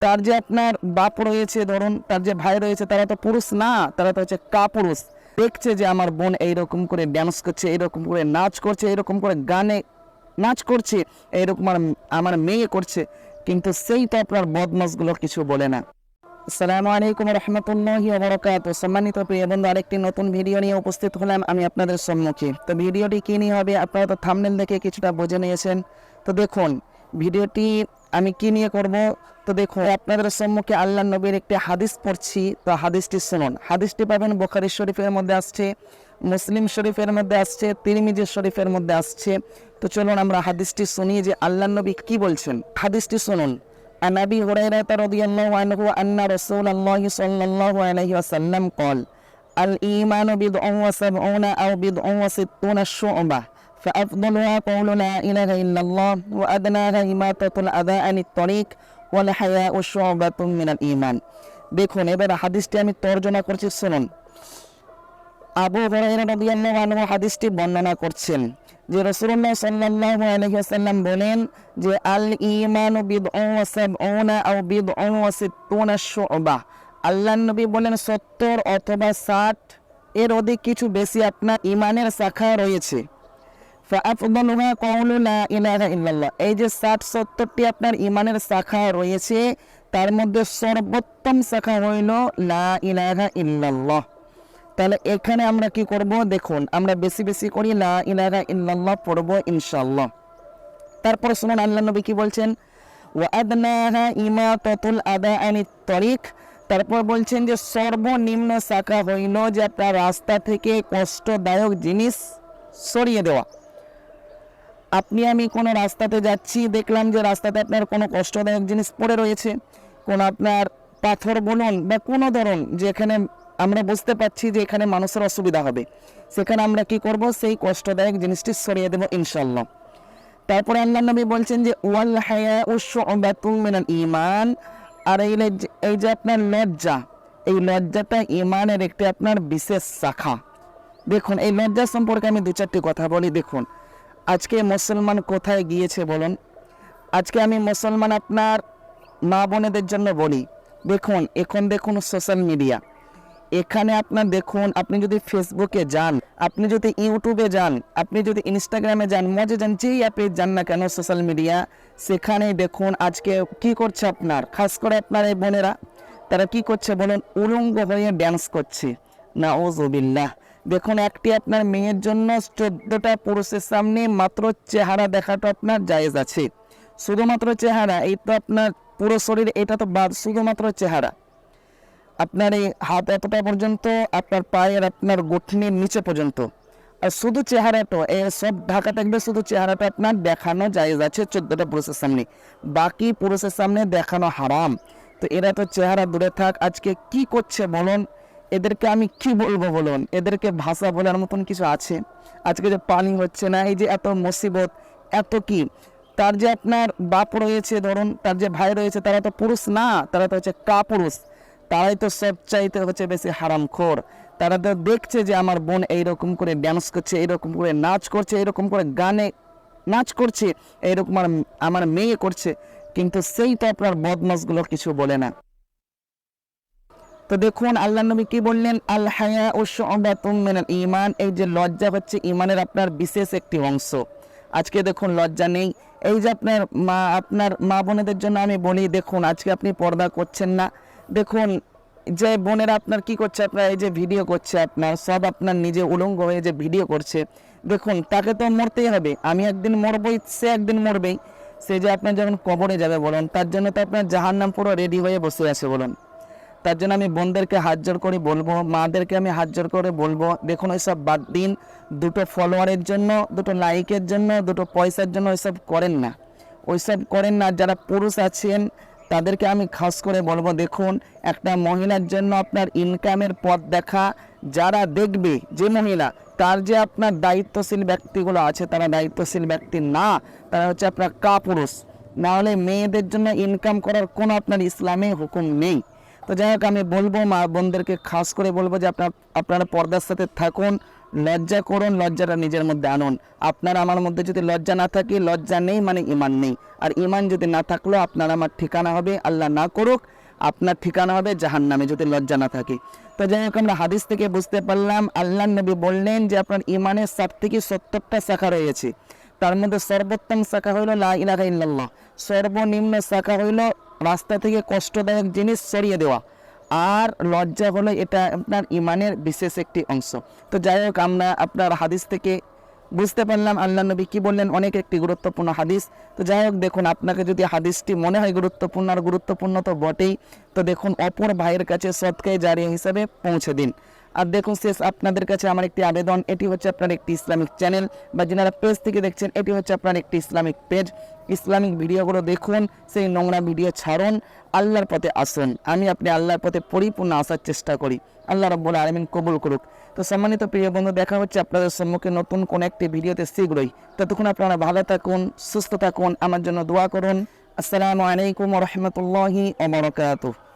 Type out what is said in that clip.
তার যে আপনার বাপ রয়েছে, ধরুন তার যে ভাই রয়েছে, তারা তো পুরুষ না, তারা তো হচ্ছে কাপুরুষ। দেখছে যে আমার বোন এইরকম করে ড্যান্স করছে, এইরকম করে নাচ করছে, এইরকম করে গানে নাচ করছে, এইরকম আমার মেয়ে করছে, কিন্তু সেই তো আপনার বদমাশগুলো কিছু বলে না। আসসালামু আলাইকুম রহমতুল্লাহি ওয়া বারাকাতুহু। সম্মানিত প্রিয় বন্ধু, আরেকটি নতুন ভিডিও নিয়ে উপস্থিত হলাম আমি আপনাদের সম্মুখে। তো ভিডিওটি কী নিয়ে হবে আপনারা তো থাম্বনেল দেখে কিছুটা বুঝে নিয়েছেন। তো দেখুন ভিডিওটি আমি কি নিয়ে করব। তো দেখুন আপনাদের সম্মুখে আল্লাহ নবীর একটি হাদিস পড়ছি, তো হাদিসটি শুনুন। হাদিসটি পাবেন বুখারী শরীফের মধ্যে আসছে, মুসলিম শরীফের মধ্যে আসছে, তিরমিজি শরীফের মধ্যে আসছে। তো চলুন আমরা হাদিসটি শুনি যে আল্লাহ নবী কি বলছেন। হাদিসটি শুনুন। عن أبي هريرة رضي الله عنه أن رسول الله صلى الله عليه وسلم قال الإيمان بضع وسبعون أو بضع وستون شعبة فأفضلها قول لا إله إلا الله وأدناها إماطة الأذى عن الطريق والحياء شعبة من الإيمان। দেখুন এবার হাদিসটি আমি তর্জমা করছি, শুনুন। আবু হুরায়রা রাদিয়াল্লাহু আনহু হাদিসটি বর্ণনা করছেন যে রাসূলুল্লাহ সাল্লাল্লাহু আলাইহি ওয়াসাল্লাম বলেন যে আল ঈমানু বিদউ ওয়া সাবউনা আও বিদউ ওয়া সিত্তুনা শু'বা। আল্লাহর নবী বলেন 70 অথবা 60 এর অধিক কিছু বেশি আপনার ঈমানের শাখা রয়েছে। ফাআফদালুহা কাউলু লা ইলাহা ইল্লাল্লাহ। এই যে 60-70টি আপনার ঈমানের শাখা রয়েছে, তার মধ্যে সর্বোত্তম শাখা হইল লা ইলাহা ইল্লাল্লাহ। তাহলে এখানে আমরা কি করব, দেখুন আমরা বেশি বেশি করি লা ইলাহা ইল্লাল্লাহ পড়ব ইনশাআল্লাহ। তারপর শুনুন আল্লাহ নবী কি বলছেন, ওয়া আদনাহা ইমাতাতুল আদা আনিত তরিক। তারপর বলছেন যে সর্বনিম্ন শাখা হইল যে আপনার রাস্তা থেকে কষ্টদায়ক জিনিস সরিয়ে দেওয়া। আপনি আমি কোনো রাস্তাতে যাচ্ছি, দেখলাম যে রাস্তাতে আপনার কোনো কষ্টদায়ক জিনিস পড়ে রয়েছে, কোনো আপনার পাথর বলুন বা কোনো ধরুন যেখানে আমরা বুঝতে পারছি যে এখানে মানুষের অসুবিধা হবে, সেখানে আমরা কি করব, সেই কষ্টদায়ক জিনিসটি সরিয়ে দেব ইনশাআল্লাহ। তারপরে আল্লাহ নবী বলছেন যে ওয়াল হায়াউ শু'বাতুম মিনাল ঈমান। আর এই যে আপনার লজ্জা, এই লজ্জাটা ঈমানের একটি আপনার বিশেষ শাখা। দেখুন এই লজ্জা সম্পর্কে আমি দু চারটি কথা বলি। দেখুন আজকে মুসলমান কোথায় গিয়েছে বলুন। আজকে আমি মুসলমান আপনার মা বোনেদের জন্য বলি, দেখুন এখন দেখুন সোশ্যাল মিডিয়া, এখানে আপনার দেখুন আপনি যদি ফেসবুকে যান, আপনি যদি ইউটিউবে যান, আপনি যদি ইনস্টাগ্রামে যান, মজে যান, যেই অ্যাপে যান না কেন সোশ্যাল মিডিয়া, সেখানে দেখুন আজকে কি করছে আপনার, খাস করে আপনার এই বোনেরা, তারা কি করছে বলুন, উলঙ্গ হয়ে ড্যান্স করছে। নাউযুবিল্লাহ। দেখুন একটি আপনার মেয়ের জন্য 14টা পুরুষের সামনে মাত্র চেহারা দেখাটা আপনার জায়েজ আছে। শুধুমাত্র চেহারা, এই তো আপনার পুরো শরীর এটা তো বাদ, শুধুমাত্র চেহারা। আপনার এই হাত এতটা পর্যন্ত, আপনার পায়ের আপনার গঠনের নিচে পর্যন্ত, আর শুধু চেহারাটা এই সব ঢাকা থাকবে, শুধু চেহারাটা আপনার দেখানো জায়েজ আছে 14টা পুরুষের সামনে, বাকি পুরুষের সামনে দেখানো হারাম। তো এরা তো চেহারা দূরে থাক, আজকে কি করছে বলুন, এদেরকে আমি কি বলবো বলুন, এদেরকে ভাষা বলার মতন কিছু আছে? আজকে যে পানি হচ্ছে না, এই যে এত মুসিবত, এত কি, তার যে আপনার বাপ রয়েছে, ধরুন তার যে ভাই রয়েছে, তারা তো পুরুষ না, তারা তো হচ্ছে কাপুরুষ, তারাই তো সব চাইতে হচ্ছে বেশি হারামখোর। তারা তো দেখছে যে আমার বোন এইরকম করে ড্যান্স করছে, এইরকম করে নাচ করছে, এইরকম করে গানে নাচ করছে, এইরকম আমার মেয়ে করছে, কিন্তু সেই তো আপনার বদমাশগুলো কিছু বলে না। তো দেখুন আল্লাহ নবী কি বললেন, আল হায়াউ শু'বাতুম মিনাল ঈমান। এই যে লজ্জা হচ্ছে ঈমানের আপনার বিশেষ একটি অংশ। আজকে দেখুন লজ্জা নেই। এই যে আপনার মা বোনেদের জন্য আমি বলি, দেখুন আজকে আপনি পর্দা করছেন না, দেখুন যে বোনেরা আপনার কি করছে, আপনার এই যে ভিডিও করছে, আপনার সব আপনার নিজে উলঙ্গ হয়ে যে ভিডিও করছে, দেখুন তাকে তো মরতেই হবে, আমি একদিন মরবই, সে একদিন মরবেই। সে যে আপনার যখন কবরে যাবে বলুন, তার জন্য তো আপনার জাহান্নাম পুরো রেডি হয়ে বসে আছে বলুন। তার জন্য আমি বোনদেরকে হাত জোর করে বলবো, মাদেরকে আমি হাত জোর করে বলবো, দেখুন ওইসব বাদ দিন। দুটো ফলোয়ারের জন্য, দুটো লাইকের জন্য, দুটো পয়সার জন্য ওইসব করেন না, ওইসব করেন না। যারা পুরুষ আছেন তাদেরকে আমি খাস করে বলবো, দেখুন একটা মহিলার জন্য আপনার ইনকামের পথ দেখা, যারা দেখবে যে মহিলা, তার যে আপনার দায়িত্বশীল ব্যক্তিগুলো আছে, তারা দায়িত্বশীল ব্যক্তি না, তারা হচ্ছে আপনার কাপুরুষ। না হলে মেয়েদের জন্য ইনকাম করার কোনো আপনার ইসলামে হুকুম নেই। তো যাই হোক আমি বলবো মা বোনদেরকে খাস করে বলবো যে আপনারা পর্দার সাথে থাকুন, লজ্জা করুন, লজ্জাটা নিজের মধ্যে আনুন। আপনার আমার মধ্যে যদি লজ্জা না থাকে, লজ্জা নেই মানে ইমান নেই। আর ইমান যদি না থাকলেও আপনার আমার ঠিকানা হবে, আল্লাহ না করুক, আপনার ঠিকানা হবে জাহান্নামে যদি লজ্জা না থাকে। তো যাই হোক, আমরা হাদিস থেকে বুঝতে পারলাম আল্লাহ নবী বললেন যে আপনার ইমানের 60 থেকে 70টা শাখা রয়েছে। তার মধ্যে সর্বোত্তম শাখা হইল লা ইলাহা ইল্লাল্লাহ, সর্বনিম্ন শাখা হইল রাস্তা থেকে কষ্টদায়ক জিনিস সরিয়ে দেওয়া, আর লজ্জা হলো এটা আপনার ইমানের বিশেষ একটি অংশ। তো যাই হোক, আমরা আপনার হাদিস থেকে বুঝতে পারলাম আল্লাহ নবী কি বললেন, অনেক একটি গুরুত্বপূর্ণ হাদিস। তো যাই হোক, দেখুন আপনাকে যদি হাদিসটি মনে হয় গুরুত্বপূর্ণ, আর গুরুত্বপূর্ণ তো বটেই, তো দেখুন অপর ভাইয়ের কাছে সদকায়ে জারিয়া হিসাবে পৌঁছে দিন। আর দেখুন শেষ আপনাদের কাছে আমার একটি আবেদন, এটি হচ্ছে আপনার একটি ইসলামিক চ্যানেল, বা যারা পেজ থেকে দেখছেন এটি হচ্ছে আপনার একটি ইসলামিক পেজ। ইসলামিক ভিডিওগুলো দেখুন, সেই নোংরা ভিডিও ছাড়ুন, আল্লাহর পথে আসুন। আমি আপনি আল্লাহর পথে পরিপূর্ণ আসার চেষ্টা করি। আল্লাহ রাব্বুল আলামিন কবুল করুক। তো সম্মানিত প্রিয় বন্ধু, দেখা হচ্ছে আপনাদের সম্মুখে নতুন কোন একটি ভিডিওতে শীঘ্রই। ততক্ষণ আপনারা ভালো থাকুন, সুস্থ থাকুন, আমার জন্য দোয়া করুন। আসসালামু আলাইকুম ওয়া রাহমাতুল্লাহি ওয়া বারাকাতুহু।